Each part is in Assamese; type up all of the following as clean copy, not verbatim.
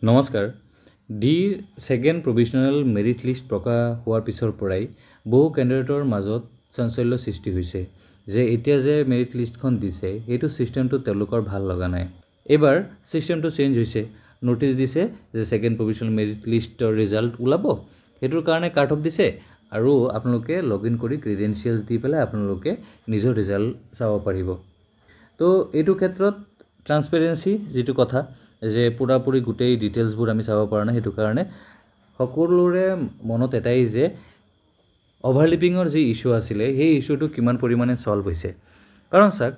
নমস্কাৰ ডিৰ সেকেন্ড প্ৰভিজনেল মেৰিট লিষ্ট প্ৰকাশ হোৱাৰ পিছৰ পৰাই বহু কেণ্ডিডেটৰ মাজত চাঞ্চল্য সৃষ্টি হৈছে যে এতিয়া যে মেৰিট লিষ্টখন দিছে এইটো সিস্টেমটো তেওঁলোকৰ ভাল লগা নাই। এবাৰ সিস্টেমটো চেঞ্জ হৈছে, নোটিছ দিছে যে সেকেন্ড প্ৰভিজনেল মেৰিট লিষ্টৰ ৰিজাল্ট ওলাব, সেইটোৰ কাৰণে কাট অফ দিছে আৰু আপোনালোকে লগইন কৰি ক্ৰেডেনশিয়েলছ দি পেলাই আপোনালোকে নিজৰ ৰিজাল্ট চাব পাৰিব। তো এইটো ক্ষেত্ৰত ট্ৰান্সপেৰেন্সি যেটো কথা যে পুৰাপুৰি গোটেই ডিটেইলছবোৰ আমি চাব পৰা নাই, সেইটো কাৰণে সকলোৰে মনত এটাই যে অভাৰলিপিঙৰ যি ইস্যু আছিলে সেই ইস্যুটো কিমান পৰিমাণে সলভ হৈছে। কাৰণ চাক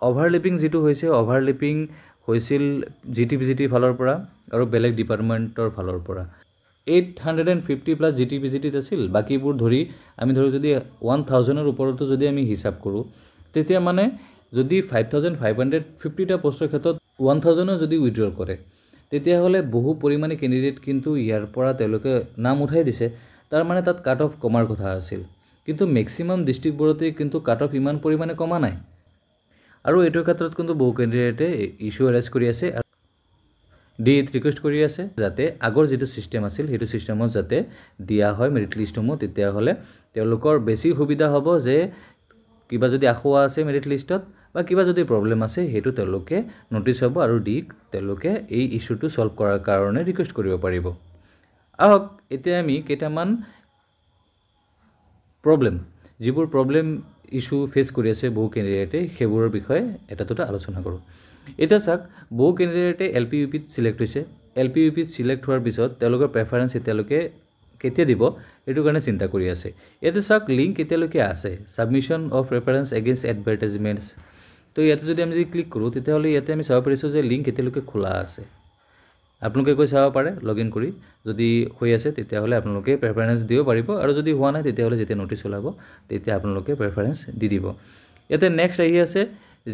অভাৰলিপিং যেটো হৈছে, অভাৰলিপিং হৈছিল জিটিপিজিটি ফালৰ পৰা আৰু বেলেগ ডিপাৰ্টমেণ্টৰ ফালৰ পৰা 850 প্লাস জিটিপিজিটিত আছিল, বাকিবোৰ ধৰি আমি ধৰো যদি 1000ৰ ওপৰতো যদি আমি হিসাব কৰোঁ তেতিয়া মানে যদি 5550টা পোষ্টৰ ক্ষেত্ৰত 1000 যদি উইথড্ৰ কৰে তেতিয়া হলে বহু পৰিমাণে ক্যান্ডিডেট কিন্তু ইয়াৰ পৰা তেওঁলোকে নাম উঠাই দিছে, তাৰ মানে তাত কাট অফ কমাৰ কথা আছিল, কিন্তু ম্যাক্সিমাম ডিস্ট্ৰিক্টবোৰতে কিন্তু কাট অফ ইমান পৰিমাণে কমা নাই। আৰু এইটোৰ ক্ষেত্ৰত কিন্তু বহু ক্যান্ডিডেটে ইস্যু এৰেজ কৰি আছে, ডিত ৰিকুৱেষ্ট কৰি আছে যাতে আগৰ যেটো সিস্টেম আছিল সেইটো সিস্টেমত যাতে দিয়া হয় মেৰিট লিষ্টসমূহ, তেতিয়া হলে তেওঁলোকৰ বেছি সুবিধা হ'ব যে কিবা যদি আখোৱা আছে মেৰিট লিষ্টত বা কিবা যদি প্ৰবলেম আছে হেতু তেওঁলোকে নোটিছ হ'ব আৰু ডিক তেওঁলোকে এই ইস্যুটো সলভ কৰাৰ কাৰণে ৰিকুৱেষ্ট কৰিব পাৰিব। আহক এতিয়া আমি কেইটামান প্ৰবলেম যিবোৰ প্ৰবলেম ইস্যু ফেস কৰি আছে বহু ক্যান্ডিডেটে সেইবোৰৰ বিষয়ে এটা দুটা আলোচনা কৰোঁ। এটা চাক বহু ক্যান্ডিডেটে এলপিইউপিত সিলেক্ট হৈছে, এলপিইউপিত সিলেক্ট হোৱাৰ পিছত তেওঁলোকৰ প্ৰেফাৰেন্স এতিয়ালৈকে কেতিয়া দিব এটো কাৰণে চিন্তা কৰি আছে। ইয়াতে চাক লিংক এতিয়ালৈকে আছে, সাবমিশন অফ প্ৰেফাৰেন্স এগেইনষ্ট এডভাৰটাইজমেন্টস। তো ইয়াতে যদি আমি ক্লিক কৰোঁ তেতিয়া হলে ইয়াতে আমি চাব পাৰিছো যে লিংক এতিয়ালৈকে খোলা আছে, আপোনালোকে গৈ চাব পাৰে লগইন কৰি, যদি হৈ আছে তেতিয়া হলে আপোনালোকে প্ৰেফাৰেন্স দিব পাৰিব আৰু যদি হোৱা নাই তেতিয়া হলে যেতিয়া নোটিছ ওলাব তেতিয়া আপোনালোকে প্ৰেফাৰেন্স দি দিব। ইয়াতে নেক্সট আহি আছে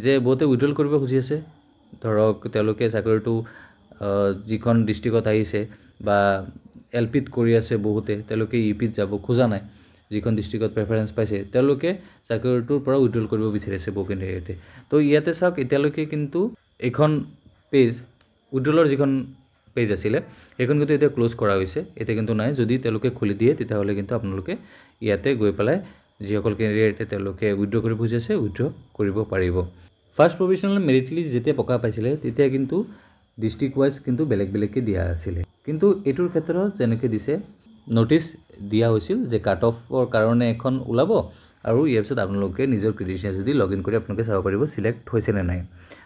যে বহুতে উইথড্ৰল কৰিব খুজি আছে, ধৰক তেওঁলোকে চাকৰিটো যিখন ডিস্ট্ৰিক্টত আহিছে বা এলপিত কৰি আছে বহুতে তেওঁলোকে ইউপিত যাব খোজা নাই, যিখন ডিস্ট্ৰিক্টত প্ৰেফাৰেন্স পাইছে তেওঁলোকে চাকৰিটোৰ পৰা উইথড্ৰল কৰিব বিচাৰিছে বহু ক্যান্ডিডেটে। তো ইয়াতে চাওক এতিয়ালৈকে কিন্তু এখন পেজ উইথড্ৰলৰ যিখন পেজ আছিলে এখন কিন্তু এতিয়া ক্লোজ কৰা হৈছে, এতিয়া কিন্তু নাই, যদি তেওঁলোকে খুলি দিয়ে তেতিয়া হলে কিন্তু আপোনালোকে ইয়াতে গৈ পেলাই যিসকল ক্যান্ডিডেটে তেওঁলোকে উইথড্ৰ কৰিব খুজিছে উইথড্ৰ কৰিব পাৰিব। ফাৰ্স্ট প্ৰভিজনেল মেৰিট লিষ্ট যেতিয়া প্ৰকাশ পাইছিলে তেতিয়া কিন্তু ডিস্ট্ৰিক্ট ওয়াইজ কিন্তু বেলেগ বেলেগকে দিয়া আছিল, কিন্তু এটোৰ ক্ষেত্ৰত যেনেকৈ দিছে নোটিছ দিয়া হৈছিল যে কাট অফৰ কাৰণে এখন ওলাব আৰু ইয়াৰ পিছত আপোনালোকে নিজৰ ক্ৰেডেনশিয়েলছ দি লগইন কৰি আপোনালোকে চাব পাৰিব সিলেক্ট হৈছে নে নাই।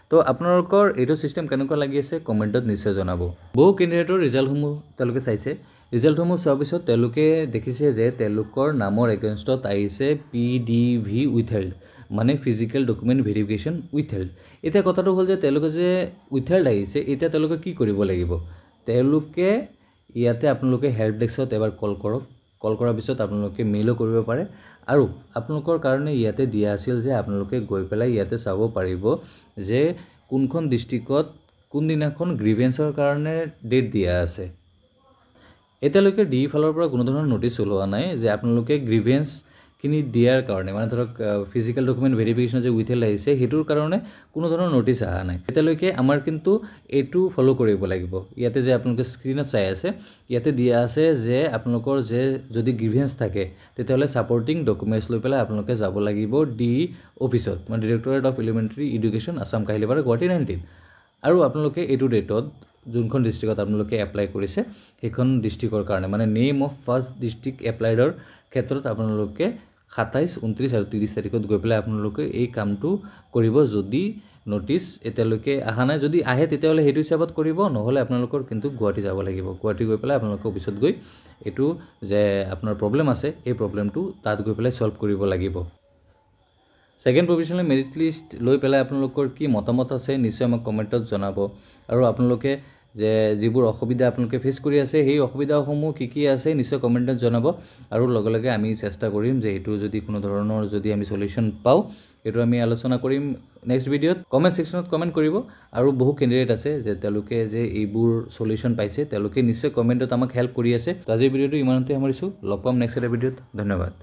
তো আপোনালোকৰ এইটো সিস্টেম কেনেকুৱা লাগি আছে কমেন্টত নিশ্চয় জনাব। বহু ক্যান্ডিডেটৰ ৰিজাল্টসমূহ তেওঁলোকে চাইছে, ৰিজাল্টসমূহ চোৱাৰ পিছত তেওঁলোকে দেখিছে যে তেওঁলোকৰ নামৰ এগেইনষ্টত আহিছে পিডিভি উইথহেল্ড, মানে ফিজিক্যাল ডকুমেন্ট ভেৰিফিকেশন উইথহেল্ড। এতিয়া কথাটো হ'ল যে তেওঁলোকে যে উইথহেল্ড আহিছে এতিয়া তেওঁলোকে কি কৰিব লাগিব, তেওঁলোকে ইয়াতে আপোনালোকে হেল্প ডেস্কত এবাৰ কল কৰক, কল কৰাৰ পিছত আপোনালোকে মেইলও কৰিব পাৰে আৰু আপোনালোকৰ কাৰণে ইয়াতে দিয়া আছিল যে আপোনালোকে গৈ পেলাই ইয়াতে চাব পাৰিব যে কোনখন ডিস্ট্ৰিক্টত কোন দিনাখন গ্ৰিভেন্সৰ কাৰণে ডেট দিয়া আছে। এতিয়ালৈকে ডি ফালৰ পৰা কোনো ধৰণৰ নোটিছ ওলোৱা নাই যে আপোনালোকে গ্ৰিভেন্স খিনি দিয়াৰ কাৰণে, মানে ধৰক ফিজিক্যাল ডকুমেন্ট ভেৰিফিকেশন যে উইথহেল্ড আহিছে হেতুৰ কাৰণে কোনো ধৰণৰ নোটিছ আহা নাই এতিয়ালৈকে। আমাৰ কিন্তু এটো ফলো কৰিব লাগিব, ইয়াতে যে আপোনালোকে স্ক্ৰিনত চাই আছে ইয়াতে দিয়া আছে যে আপোনালোকৰ যে যদি গ্ৰিভেন্স থাকে তেতিয়া হলে সাপোৰ্টিং ডকুমেন্টছ লৈ পেলাই আপোনালোকে যাব লাগিব ডি অফিসত, মানে directorate of elementary education Assam Kahilipara Guwahati 19, আৰু আপোনালোকে এটো ডেটত যোনখন ডিস্ট্ৰিক্টত আপোনালোকে এপ্লাই কৰিছে সেইখন ডিস্ট্ৰিক্টৰ কাৰণে মানে নেম অফ ফাৰ্স্ট ডিস্ট্ৰিক্ট এপ্লাইডৰ ক্ষেত্ৰত আপোনালোকে 27, 29 আৰু 30 তাৰিখত গৈ পেলাই আপোনালোকে এই কামটো কৰিব। যদি নোটিছ এতিয়ালৈকে আহা নাই, যদি আহে তেতিয়া হলে হেতু হিচাপত কৰিব, নহলে আপোনালোকৰ কিন্তু গুৱাহাটী যাব লাগিব, গুৱাহাটী গৈ পেলাই আপোনালোকে অফিসত গৈ এটো যে আপোনাৰ প্ৰবলেম আছে এই প্ৰবলেমটো তাত গৈ পেলাই সলভ কৰিব লাগিব। সেকেন্ড প্ৰভিজনেল মেৰিট লিষ্ট লৈ পেলাই আপোনালোকৰ কি মতামত আছে নিশ্চয় আমাক কমেন্টত জনাব, আৰু আপোনালোকে যে যিবোৰ অসুবিধা আপোনালোকে ফেস কৰি আছে সেই অসুবিধাসমূহ কি আছে নিশ্চয় কমেন্টত জনাব, আৰু লগে লগে আমি চেষ্টা কৰিম যে এটো যদি কোনো ধৰণৰ যদি আমি সলিউশন পাও এটো আমি আলোচনা কৰিম নেক্সট ভিডিঅত। কমেন্ট সেকশনত কমেন্ট কৰিব, আৰু বহু ক্যান্ডিডেট আছে যে তেওঁলোকে যে এইবোৰ সলিউশন পাইছে তেওঁলোকে নিশ্চয় কমেন্টত আমাক হেল্প কৰি আছে। আজিৰ ভিডিঅটো ইমানতে সামৰিছো, লগ পাম নেক্সট এটা ভিডিঅত, ধন্যবাদ।